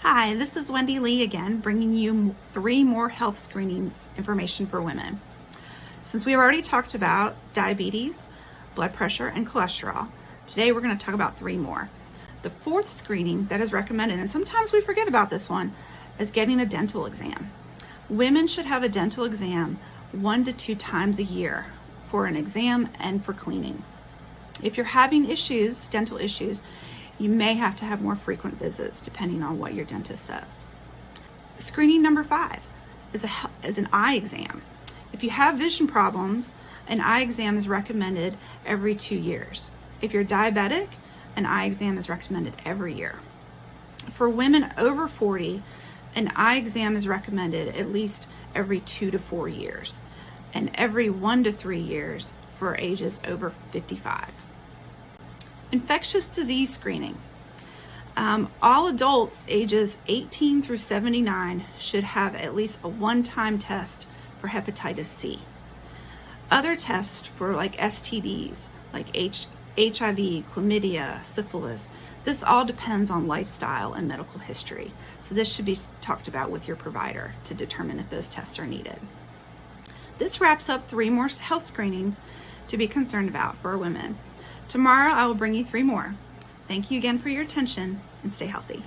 Hi, this is Wendy Lee again, bringing you 3 more health screenings information for women. Since we've already talked about diabetes, blood pressure, and cholesterol, today we're going to talk about 3 more. The 4th screening that is recommended, and sometimes we forget about this one, is getting a dental exam. Women should have a dental exam 1 to 2 times a year for an exam and for cleaning. If you're having issues, dental issues, you may have to have more frequent visits depending on what your dentist says. Screening number 5 is an eye exam. If you have vision problems, an eye exam is recommended every 2 years. If you're diabetic, an eye exam is recommended every year. For women over 40, an eye exam is recommended at least every 2 to 4 years, and every 1 to 3 years for ages over 55. Infectious disease screening. All adults ages 18 through 79 should have at least a one-time test for hepatitis C. Other tests for like STDs, like HIV, chlamydia, syphilis, this all depends on lifestyle and medical history. So this should be talked about with your provider to determine if those tests are needed. This wraps up 3 more health screenings to be concerned about for women. Tomorrow I will bring you 3 more. Thank you again for your attention and stay healthy.